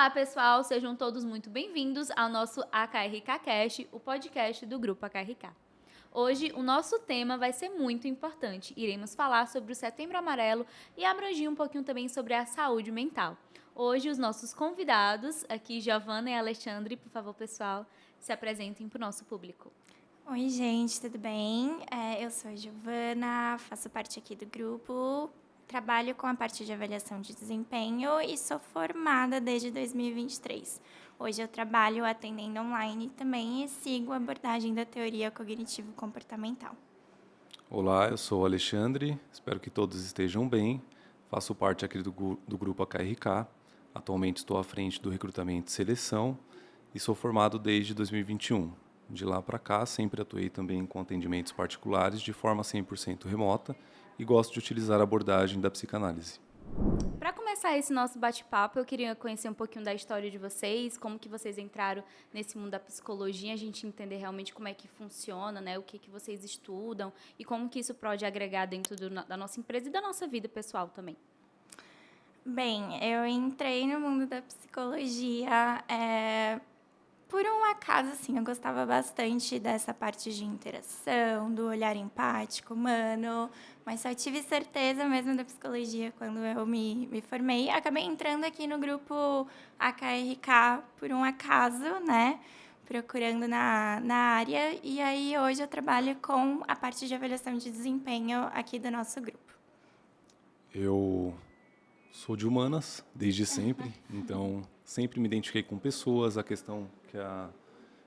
Olá, pessoal, sejam todos muito bem-vindos ao nosso AKRK Cast, o podcast do Grupo AKRK. Hoje, o nosso tema vai ser muito importante. Iremos falar sobre o Setembro Amarelo e abranger um pouquinho também sobre a saúde mental. Hoje, os nossos convidados, aqui Giovana e Alexandre, por favor, pessoal, se apresentem para o nosso público. Oi, gente, tudo bem? Eu sou a Giovana, faço parte aqui do grupo, trabalho com a parte de avaliação de desempenho e sou formada desde 2023. Hoje eu trabalho atendendo online também e sigo a abordagem da teoria cognitivo-comportamental. Olá, eu sou o Alexandre, espero que todos estejam bem. Faço parte aqui do grupo AKRK. Atualmente estou à frente do recrutamento e seleção e sou formado desde 2021. De lá para cá, sempre atuei também com atendimentos particulares de forma 100% remota e gosto de utilizar a abordagem da psicanálise. Para começar esse nosso bate-papo, eu queria conhecer um pouquinho da história de vocês, como que vocês entraram nesse mundo da psicologia, a gente entender realmente como é que funciona, né, o que vocês estudam e como que isso pode agregar dentro da nossa empresa e da nossa vida pessoal também. Bem, eu entrei no mundo da psicologia por um acaso, assim, eu gostava bastante dessa parte de interação, do olhar empático, humano, mas só tive certeza mesmo da psicologia quando eu me formei. Acabei entrando aqui no grupo AKRK por um acaso, né? Procurando na área, e aí hoje eu trabalho com a parte de avaliação de desempenho aqui do nosso grupo. Eu sou de humanas desde sempre, então sempre me identifiquei com pessoas, a questão que a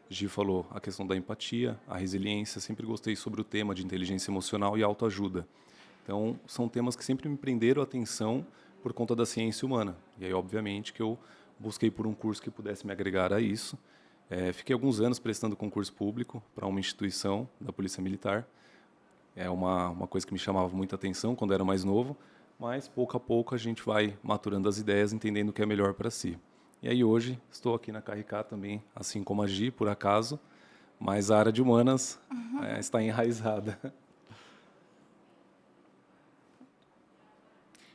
Gi falou, a questão da empatia, a resiliência, sempre gostei sobre o tema de inteligência emocional e autoajuda. Então, são temas que sempre me prenderam a atenção por conta da ciência humana. E aí, obviamente, que eu busquei por um curso que pudesse me agregar a isso. Fiquei alguns anos prestando concurso público para uma instituição da Polícia Militar. É uma coisa que me chamava muita atenção quando era mais novo, mas pouco a pouco a gente vai maturando as ideias, entendendo o que é melhor para si. E aí hoje estou aqui na KRK também, assim como a Gi, por acaso, mas a área de humanas está enraizada.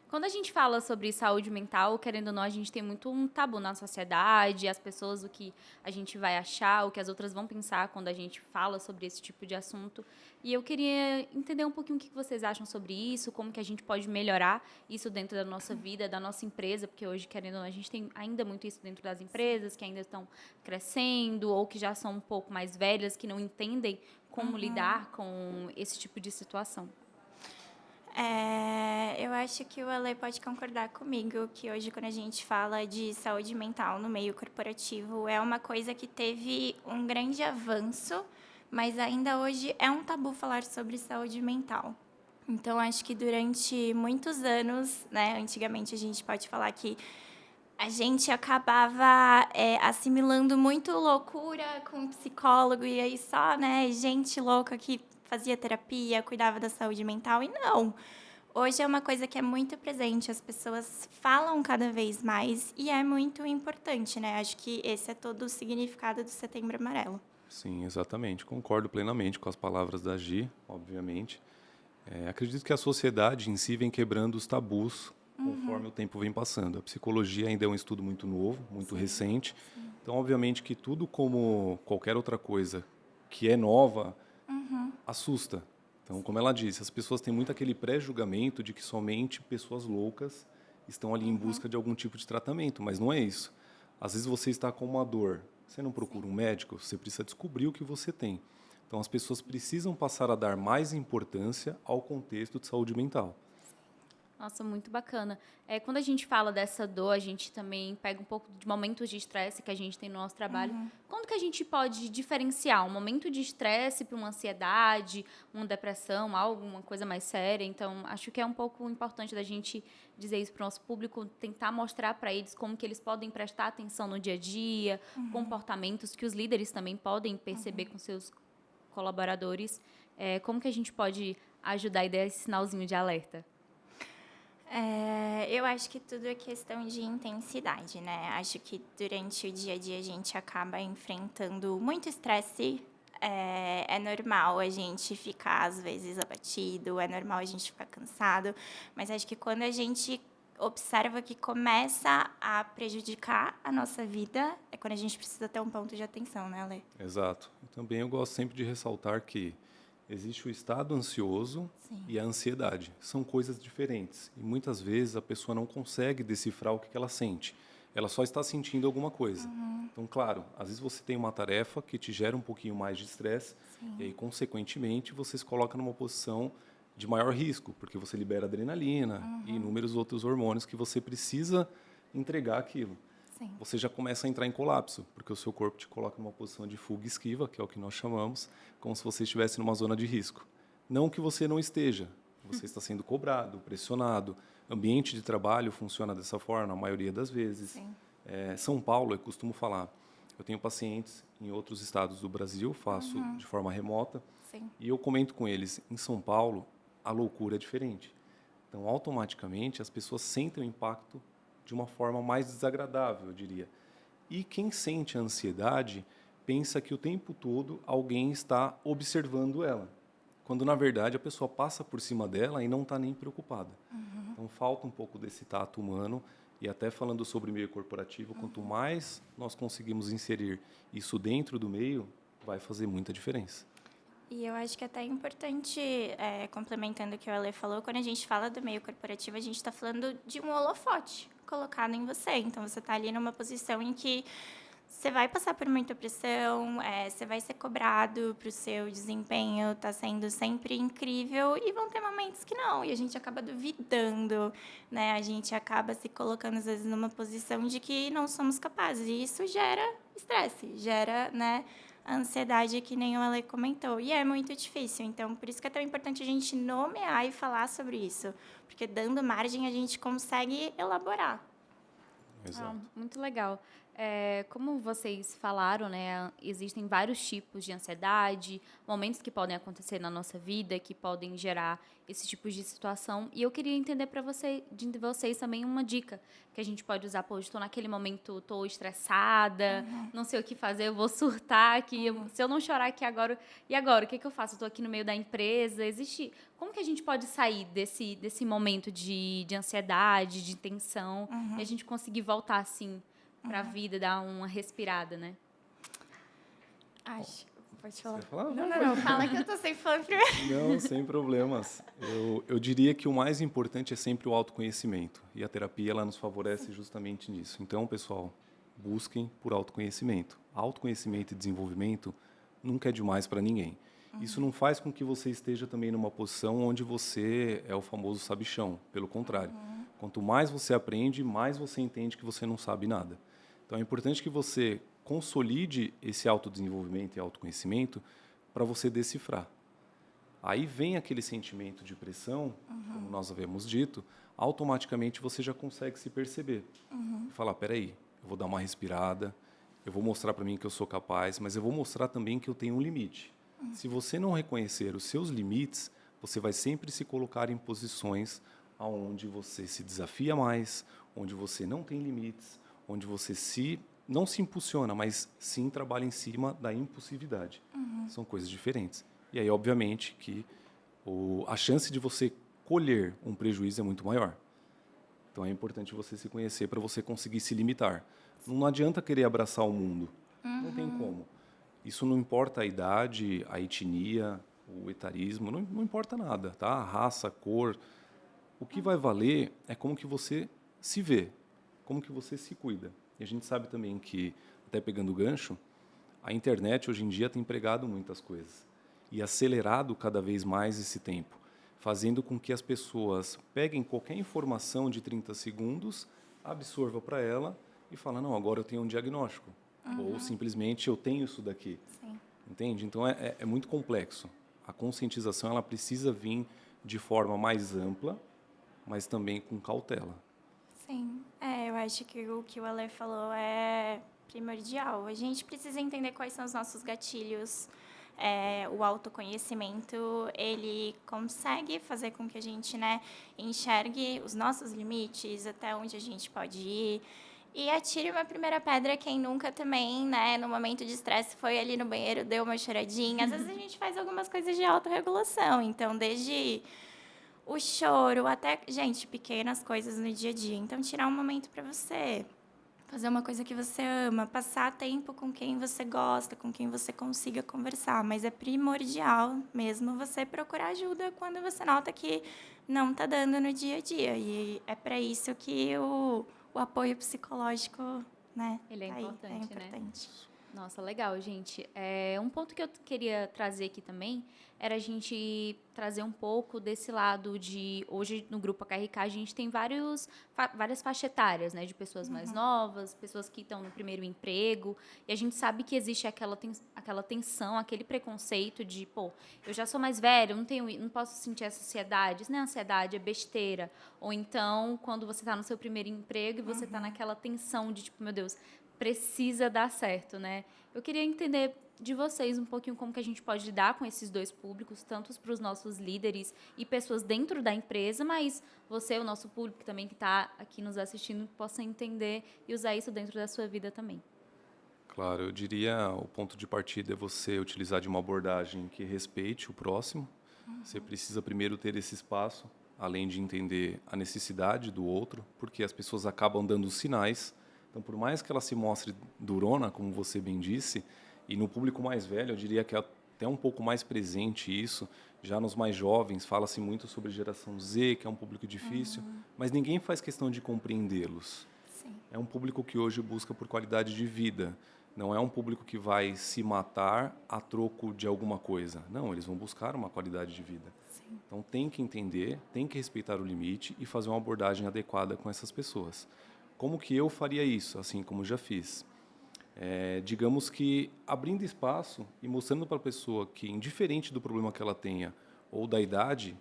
Quando a gente fala sobre saúde mental, querendo ou não, a gente tem muito um tabu na sociedade, as pessoas, o que a gente vai achar, o que as outras vão pensar quando a gente fala sobre esse tipo de assunto. E eu queria entender um pouquinho o que vocês acham sobre isso, como que a gente pode melhorar isso dentro da nossa vida, da nossa empresa, porque hoje, querendo ou não, a gente tem ainda muito isso dentro das empresas, que ainda estão crescendo ou que já são um pouco mais velhas, que não entendem como lidar com esse tipo de situação. Eu acho que o Ale pode concordar comigo que hoje, quando a gente fala de saúde mental no meio corporativo, é uma coisa que teve um grande avanço, mas ainda hoje é um tabu falar sobre saúde mental. Então, acho que durante muitos anos, né, antigamente a gente pode falar que a gente acabava assimilando muito loucura com psicólogo e aí só, né, gente louca que fazia terapia, cuidava da saúde mental e não. Hoje é uma coisa que é muito presente, as pessoas falam cada vez mais e é muito importante, né? Acho que esse é todo o significado do Setembro Amarelo. Sim, exatamente. Concordo plenamente com as palavras da Gi, obviamente. Acredito que a sociedade em si vem quebrando os tabus conforme o tempo vem passando. A psicologia ainda é um estudo muito novo, muito recente. Então, obviamente que tudo como qualquer outra coisa que é nova assusta. Então, como ela disse, as pessoas têm muito aquele pré-julgamento de que somente pessoas loucas estão ali em busca de algum tipo de tratamento, mas não é isso. Às vezes você está com uma dor, você não procura um médico, você precisa descobrir o que você tem. Então, as pessoas precisam passar a dar mais importância ao contexto de saúde mental. Nossa, muito bacana. Quando a gente fala dessa dor, a gente também pega um pouco de momentos de estresse que a gente tem no nosso trabalho. Quando que a gente pode diferenciar um momento de estresse para uma ansiedade, uma depressão, alguma coisa mais séria? Então, acho que é um pouco importante da gente dizer isso para o nosso público, tentar mostrar para eles como que eles podem prestar atenção no dia a dia, comportamentos que os líderes também podem perceber com seus colaboradores. Como que a gente pode ajudar e dar esse sinalzinho de alerta? Eu acho que tudo é questão de intensidade, né? Acho que durante o dia a dia a gente acaba enfrentando muito estresse. É normal a gente ficar, às vezes, abatido, é normal a gente ficar cansado, mas acho que quando a gente observa que começa a prejudicar a nossa vida, é quando a gente precisa ter um ponto de atenção, né, Lê? Exato. E também eu gosto sempre de ressaltar que existe o estado ansioso Sim. e a ansiedade. São coisas diferentes. E muitas vezes a pessoa não consegue decifrar o que ela sente. Ela só está sentindo alguma coisa. Então, claro, às vezes você tem uma tarefa que te gera um pouquinho mais de estresse, Sim. e aí, consequentemente, você se coloca numa posição de maior risco, porque você libera adrenalina e inúmeros outros hormônios que você precisa entregar aquilo. Sim. Você já começa a entrar em colapso, porque o seu corpo te coloca numa posição de fuga e esquiva, que é o que nós chamamos, como se você estivesse numa zona de risco. Não que você não esteja, você está sendo cobrado, pressionado. Ambiente de trabalho funciona dessa forma, na maioria das vezes. Sim. São Paulo, eu costumo falar, eu tenho pacientes em outros estados do Brasil, faço de forma remota, Sim. e eu comento com eles, em São Paulo, a loucura é diferente. Então, automaticamente, as pessoas sentem o impacto de uma forma mais desagradável, eu diria. E quem sente a ansiedade pensa que o tempo todo alguém está observando ela, quando, na verdade, a pessoa passa por cima dela e não está nem preocupada. Então, falta um pouco desse tato humano. E até falando sobre o meio corporativo, quanto mais nós conseguimos inserir isso dentro do meio, vai fazer muita diferença. E eu acho que até é importante, complementando o que o Ale falou, quando a gente fala do meio corporativo, a gente está falando de um holofote colocado em você. Então, você está ali numa posição em que você vai passar por muita pressão, você vai ser cobrado para o seu desempenho, está sendo sempre incrível, e vão ter momentos que não, e a gente acaba duvidando, né? A gente acaba se colocando, às vezes, numa posição de que não somos capazes, e isso gera estresse, gera, né, a ansiedade que nem o Ale comentou, e é muito difícil. Então, por isso que é tão importante a gente nomear e falar sobre isso, porque dando margem a gente consegue elaborar. Exato. Muito legal. Como vocês falaram, né, existem vários tipos de ansiedade, momentos que podem acontecer na nossa vida, que podem gerar esse tipo de situação. E eu queria entender de vocês também uma dica que a gente pode usar. Pô, estou naquele momento, estou estressada, não sei o que fazer, eu vou surtar aqui. Se eu não chorar aqui agora, e agora? O que eu faço? Eu estou aqui no meio da empresa. Como que a gente pode sair desse momento de ansiedade, de tensão, e a gente conseguir voltar, assim, para a vida, dar uma respirada, né? Pode falar. Você vai falar? Não. Fala que eu tô sempre falando primeiro. Não, sem problemas. Eu diria que o mais importante é sempre o autoconhecimento. E a terapia, ela nos favorece justamente nisso. Então, pessoal, busquem por autoconhecimento. Autoconhecimento e desenvolvimento nunca é demais para ninguém. Isso não faz com que você esteja também numa posição onde você é o famoso sabichão. Pelo contrário. Quanto mais você aprende, mais você entende que você não sabe nada. Então, é importante que você consolide esse autodesenvolvimento e autoconhecimento para você decifrar. Aí vem aquele sentimento de pressão, como nós havíamos dito, automaticamente você já consegue se perceber. E falar, peraí, eu vou dar uma respirada, eu vou mostrar para mim que eu sou capaz, mas eu vou mostrar também que eu tenho um limite. Se você não reconhecer os seus limites, você vai sempre se colocar em posições onde você se desafia mais, onde você não tem limites, onde você não se impulsiona, mas sim trabalha em cima da impulsividade. São coisas diferentes. E aí, obviamente, que a chance de você colher um prejuízo é muito maior. Então, é importante você se conhecer para você conseguir se limitar. Não adianta querer abraçar o mundo. Não tem como. Isso não importa a idade, a etnia, o etarismo, não importa nada, tá? A raça, a cor. O que vai valer é como que você se vê, como que você se cuida. E a gente sabe também que, até pegando o gancho, a internet hoje em dia tem pregado muitas coisas e acelerado cada vez mais esse tempo, fazendo com que as pessoas peguem qualquer informação de 30 segundos, absorva para ela e fala, não, agora eu tenho um diagnóstico. Ou simplesmente eu tenho isso daqui. Sim. Entende? Então é muito complexo. A conscientização ela precisa vir de forma mais ampla, mas também com cautela. Sim, eu acho que o que o Ale falou é primordial. A gente precisa entender quais são os nossos gatilhos. O autoconhecimento, ele consegue fazer com que a gente, né, enxergue os nossos limites, até onde a gente pode ir. E atire uma primeira pedra quem nunca também, né, no momento de estresse, foi ali no banheiro, deu uma choradinha. Às vezes a gente faz algumas coisas de autorregulação. Então, desde o choro, até, gente, pequenas coisas no dia a dia. Então, tirar um momento para você, fazer uma coisa que você ama, passar tempo com quem você gosta, com quem você consiga conversar. Mas é primordial mesmo você procurar ajuda quando você nota que não está dando no dia a dia. E é para isso que o apoio psicológico, né, Ele é tá aí, importante, é né? importante. Nossa, legal, gente. Um ponto que eu queria trazer aqui também era a gente trazer um pouco desse lado de... Hoje, no Grupo AKRK, a gente tem várias faixas etárias, né? De pessoas mais novas, pessoas que estão no primeiro emprego. E a gente sabe que existe aquela tensão, aquele preconceito de, pô, eu já sou mais velho, não posso sentir essa ansiedade. Isso não é ansiedade, é besteira. Ou então, quando você está no seu primeiro emprego e você está naquela tensão de, tipo, meu Deus, precisa dar certo, né? Eu queria entender de vocês um pouquinho como que a gente pode lidar com esses dois públicos, tanto para os nossos líderes e pessoas dentro da empresa, mas você, o nosso público também que está aqui nos assistindo, possa entender e usar isso dentro da sua vida também. Claro, eu diria o ponto de partida é você utilizar de uma abordagem que respeite o próximo. Você precisa primeiro ter esse espaço, além de entender a necessidade do outro, porque as pessoas acabam dando sinais. Então, por mais que ela se mostre durona, como você bem disse, e no público mais velho, eu diria que é até um pouco mais presente isso. Já nos mais jovens, fala-se muito sobre geração Z, que é um público difícil, mas ninguém faz questão de compreendê-los. Sim. É um público que hoje busca por qualidade de vida. Não é um público que vai se matar a troco de alguma coisa. Não, eles vão buscar uma qualidade de vida. Sim. Então, tem que entender, tem que respeitar o limite e fazer uma abordagem adequada com essas pessoas. Como que eu faria isso, assim como já fiz? Digamos que abrindo espaço e mostrando para a pessoa que, indiferente do problema que ela tenha ou da idade,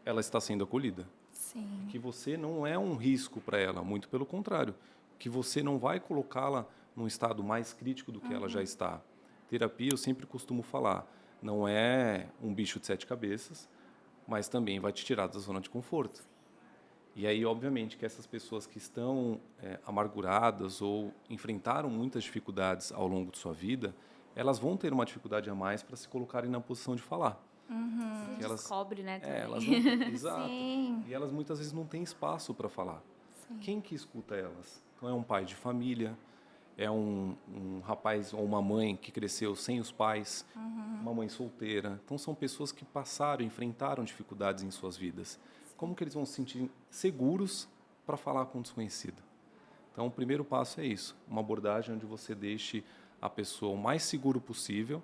ela está sendo acolhida. Sim. Que você não é um risco para ela, muito pelo contrário. Que você não vai colocá-la num estado mais crítico do que ela já está. Terapia, eu sempre costumo falar, não é um bicho de 7 cabeças, mas também vai te tirar da zona de conforto. E aí, obviamente, que essas pessoas que estão amarguradas ou enfrentaram muitas dificuldades ao longo de sua vida, elas vão ter uma dificuldade a mais para se colocarem na posição de falar. Você descobre, né, também. Elas não, exato. Sim. E elas muitas vezes não têm espaço para falar. Sim. Quem que escuta elas? Então, é um pai de família, é um rapaz ou uma mãe que cresceu sem os pais, uma mãe solteira. Então, são pessoas que passaram, enfrentaram dificuldades em suas vidas. Como que eles vão se sentir seguros para falar com o desconhecido? Então, o primeiro passo é isso, uma abordagem onde você deixe a pessoa o mais seguro possível,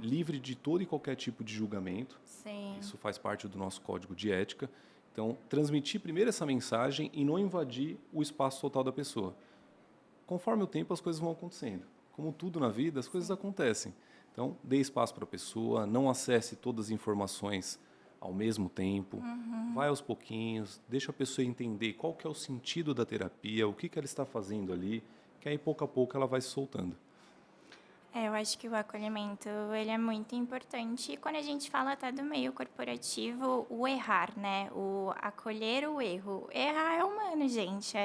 livre de todo e qualquer tipo de julgamento. Sim. Isso faz parte do nosso código de ética. Então, transmitir primeiro essa mensagem e não invadir o espaço total da pessoa. Conforme o tempo, as coisas vão acontecendo. Como tudo na vida, as coisas acontecem. Então, dê espaço para a pessoa, não acesse todas as informações ao mesmo tempo, vai aos pouquinhos, deixa a pessoa entender qual que é o sentido da terapia, o que ela está fazendo ali, que aí, pouco a pouco, ela vai se soltando. Eu acho que o acolhimento, ele é muito importante. E quando a gente fala até do meio corporativo, o errar, né? O acolher o erro. Errar é humano, gente.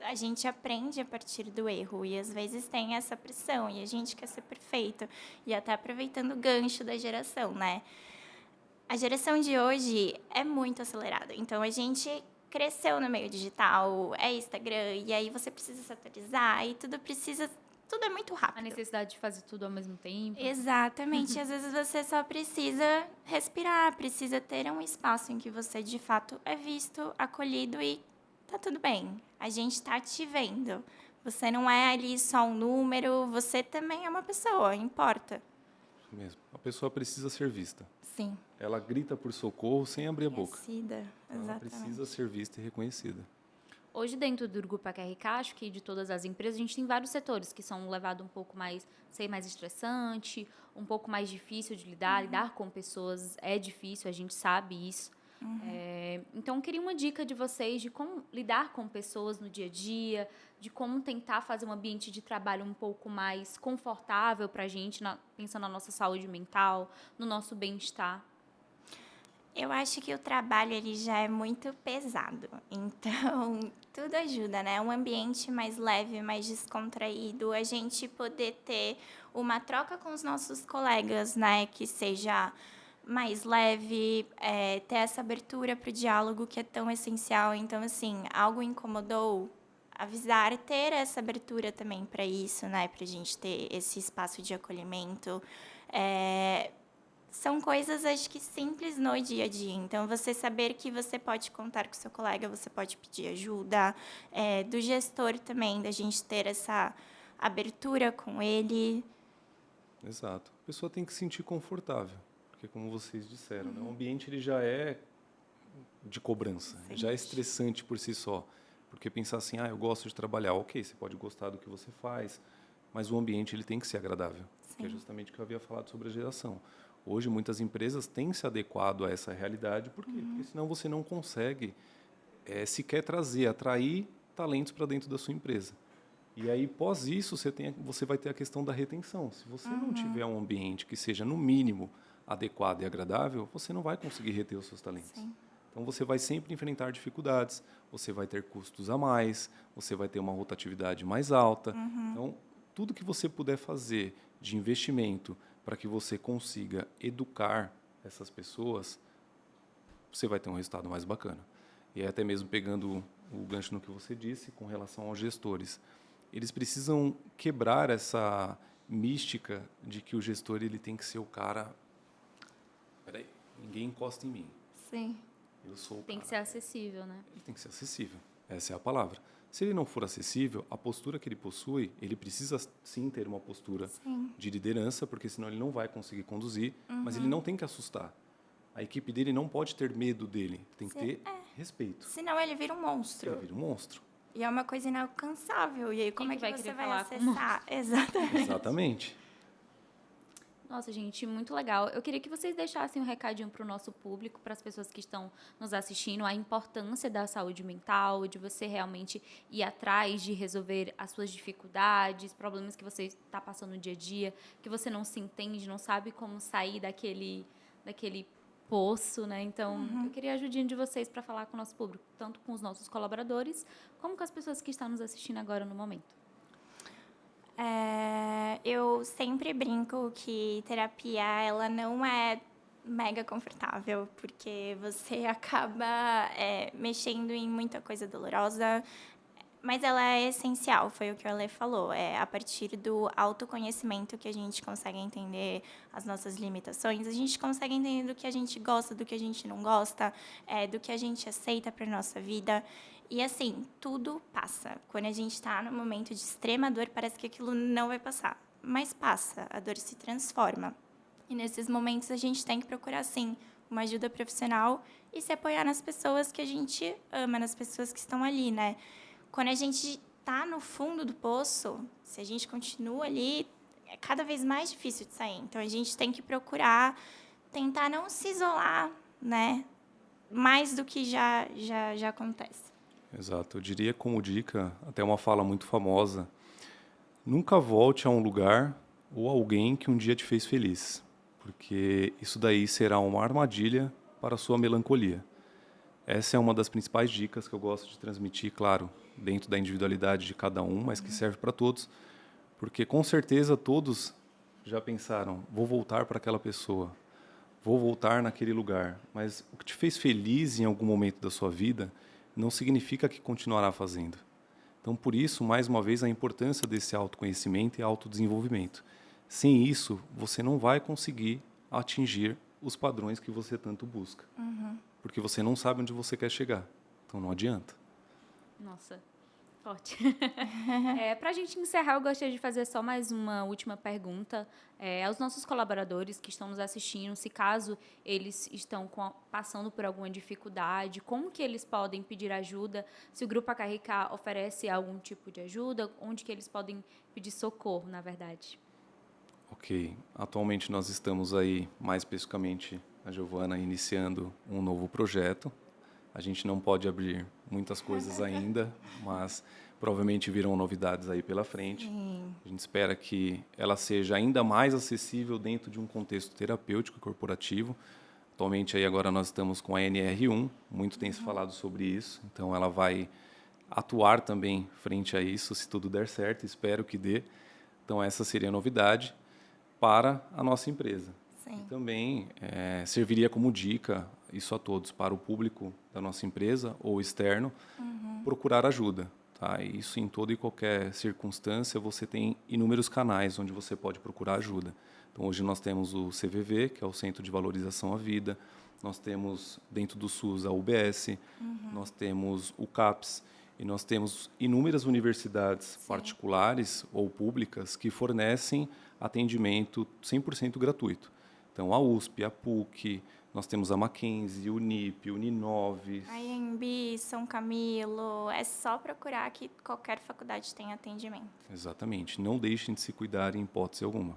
A gente aprende a partir do erro. E às vezes tem essa pressão. E a gente quer ser perfeito. E até aproveitando o gancho da geração, né? A geração de hoje é muito acelerada. Então, a gente cresceu no meio digital, é Instagram, e aí você precisa se atualizar, e tudo é muito A rápido. necessidade de fazer tudo ao mesmo tempo. Exatamente. Às vezes você só precisa respirar, precisa ter um espaço em que você, de fato, é visto, acolhido e tá tudo bem. A gente tá te vendo. Você não é ali só um número, você também é uma pessoa, importa. Isso mesmo. A pessoa precisa ser vista. Sim. Ela grita por socorro sem abrir a boca. Reconhecida, Ela exatamente. precisa ser vista e reconhecida. Hoje, dentro do Grupo AKRK, acho que de todas as empresas, a gente tem vários setores que são levados um pouco mais, sei, mais estressante, um pouco mais difícil de lidar. Lidar com pessoas é difícil, a gente sabe isso. Então, eu queria uma dica de vocês de como lidar com pessoas no dia a dia, de como tentar fazer um ambiente de trabalho um pouco mais confortável para a gente, pensando na nossa saúde mental, no nosso bem-estar. Eu acho que o trabalho ele já é muito pesado, então tudo ajuda, né? Um ambiente mais leve, mais descontraído, a gente poder ter uma troca com os nossos colegas, né? Que seja mais leve, ter essa abertura para o diálogo que é tão essencial. Então, assim, algo incomodou, avisar, ter essa abertura também para isso, né? Para a gente ter esse espaço de acolhimento. São coisas, acho que, simples no dia a dia. Então, você saber que você pode contar com seu colega, você pode pedir ajuda. Do gestor também, da gente ter essa abertura com ele. Exato. A pessoa tem que se sentir confortável, porque como vocês disseram, né, o ambiente ele já é de cobrança, já é estressante por si só. Porque pensar assim, eu gosto de trabalhar, ok, você pode gostar do que você faz, mas o ambiente ele tem que ser agradável, que é justamente o que eu havia falado sobre a geração. Hoje, muitas empresas têm se adequado a essa realidade, por quê? Porque senão você não consegue sequer atrair talentos para dentro da sua empresa. E aí, pós isso, você vai ter a questão da retenção. Se você não tiver um ambiente que seja, no mínimo, adequado e agradável, você não vai conseguir reter os seus talentos. Sim. Então, você vai sempre enfrentar dificuldades, você vai ter custos a mais, você vai ter uma rotatividade mais alta. Então, tudo que você puder fazer de investimento para que você consiga educar essas pessoas, você vai ter um resultado mais bacana. E até mesmo pegando o gancho no que você disse com relação aos gestores, eles precisam quebrar essa mística de que o gestor ele tem que ser o cara. Peraí, ninguém encosta em mim. Sim. Eu sou o Tem cara. que ser acessível, né? Ele tem que ser acessível. Essa é a palavra. Se ele não for acessível, a postura que ele possui, ele precisa sim ter uma postura de liderança, porque senão ele não vai conseguir conduzir, mas ele não tem que assustar. A equipe dele não pode ter medo dele, tem que ter respeito. Senão ele vira um monstro. Ele vira um monstro. E é uma coisa inalcançável. E aí, como é que vai você querer vai falar com acessar? Exatamente. Exatamente. Nossa, gente, muito legal. Eu queria que vocês deixassem um recadinho para o nosso público, para as pessoas que estão nos assistindo, a importância da saúde mental, de você realmente ir atrás de resolver as suas dificuldades, problemas que você está passando no dia a dia, que você não se entende, não sabe como sair daquele poço, né? Então, eu queria a ajudinha de vocês para falar com o nosso público, tanto com os nossos colaboradores, como com as pessoas que estão nos assistindo agora no momento. Eu sempre brinco que terapia, ela não é mega confortável, porque você acaba mexendo em muita coisa dolorosa, mas ela é essencial, foi o que o Ale falou. É a partir do autoconhecimento que a gente consegue entender as nossas limitações, a gente consegue entender do que a gente gosta, do que a gente não gosta, do que a gente aceita para nossa vida. E assim, tudo passa. Quando a gente está num momento de extrema dor, parece que aquilo não vai passar. Mas passa, a dor se transforma. E nesses momentos a gente tem que procurar, sim, uma ajuda profissional e se apoiar nas pessoas que a gente ama, nas pessoas que estão ali, né? Quando a gente está no fundo do poço, se a gente continua ali, é cada vez mais difícil de sair. Então, a gente tem que procurar tentar não se isolar, né? Mais do que já acontece. Exato. Eu diria como dica, até uma fala muito famosa, nunca volte a um lugar ou alguém que um dia te fez feliz, porque isso daí será uma armadilha para a sua melancolia. Essa é uma das principais dicas que eu gosto de transmitir, claro, dentro da individualidade de cada um, mas que serve para todos, porque com certeza todos já pensaram, vou voltar para aquela pessoa, vou voltar naquele lugar, mas o que te fez feliz em algum momento da sua vida não significa que continuará fazendo. Então, por isso, mais uma vez, a importância desse autoconhecimento e autodesenvolvimento. Sem isso, você não vai conseguir atingir os padrões que você tanto busca. Porque você não sabe onde você quer chegar. Então, não adianta. Nossa, forte. Para a gente encerrar, eu gostaria de fazer só mais uma última pergunta aos nossos colaboradores que estão nos assistindo, se caso eles estão passando por alguma dificuldade, como que eles podem pedir ajuda, se o Grupo AKRK oferece algum tipo de ajuda, onde que eles podem pedir socorro, na verdade. Ok. Atualmente nós estamos aí, mais especificamente, a Giovana iniciando um novo projeto. A gente não pode abrir muitas coisas ainda, mas provavelmente virão novidades aí pela frente. A gente espera que ela seja ainda mais acessível dentro de um contexto terapêutico e corporativo. Atualmente aí agora nós estamos com a NR1, muito tem se falado sobre isso, então ela vai atuar também frente a isso, se tudo der certo, espero que dê. Então essa seria a novidade para a nossa empresa. Sim. Também serviria como dica, isso a todos, para o público da nossa empresa ou externo, procurar ajuda. Tá? Isso em toda e qualquer circunstância, você tem inúmeros canais onde você pode procurar ajuda. Então, hoje nós temos o CVV, que é o Centro de Valorização à Vida, nós temos dentro do SUS a UBS, nós temos o CAPS, e nós temos inúmeras universidades particulares ou públicas que fornecem atendimento 100% gratuito. Então, a USP, a PUC, nós temos a Mackenzie, Unip, Uninove. A IMB, São Camilo, é só procurar que qualquer faculdade tem atendimento. Exatamente. Não deixem de se cuidar em hipótese alguma.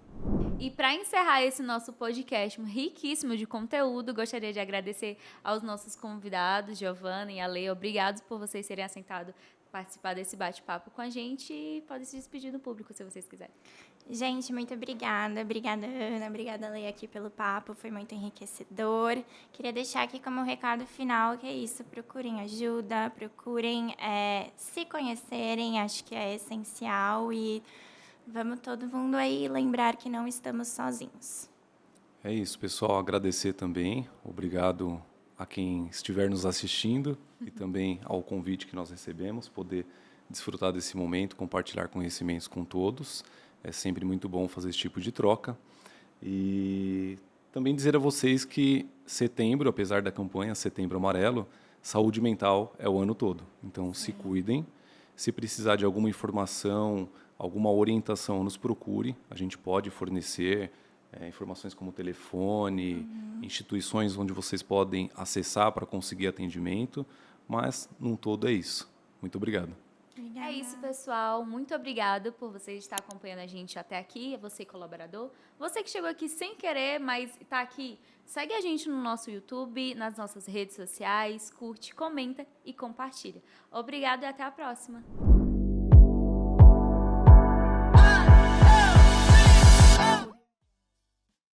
E para encerrar esse nosso podcast riquíssimo de conteúdo, gostaria de agradecer aos nossos convidados, Giovana e Ale. Obrigados por vocês terem aceitado participar desse bate-papo com a gente e podem se despedir do público, se vocês quiserem. Gente, muito obrigada. Obrigada, Ana. Obrigada, Lei, aqui pelo papo. Foi muito enriquecedor. Queria deixar aqui como recado final que é isso. Procurem ajuda, procurem se conhecerem. Acho que é essencial. E vamos todo mundo aí lembrar que não estamos sozinhos. É isso, pessoal. Agradecer também. Obrigado a quem estiver nos assistindo e também ao convite que nós recebemos, poder desfrutar desse momento, compartilhar conhecimentos com todos. É sempre muito bom fazer esse tipo de troca. E também dizer a vocês que setembro, apesar da campanha Setembro Amarelo, saúde mental é o ano todo. Então, se cuidem. Se precisar de alguma informação, alguma orientação, nos procure. A gente pode fornecer informações como telefone, instituições onde vocês podem acessar para conseguir atendimento. Mas, num todo, é isso. Muito obrigado. Obrigada. É isso, pessoal. Muito obrigada por você estar acompanhando a gente até aqui. É você, colaborador. Você que chegou aqui sem querer, mas está aqui. Segue a gente no nosso YouTube, nas nossas redes sociais. Curte, comenta e compartilha. Obrigada e até a próxima.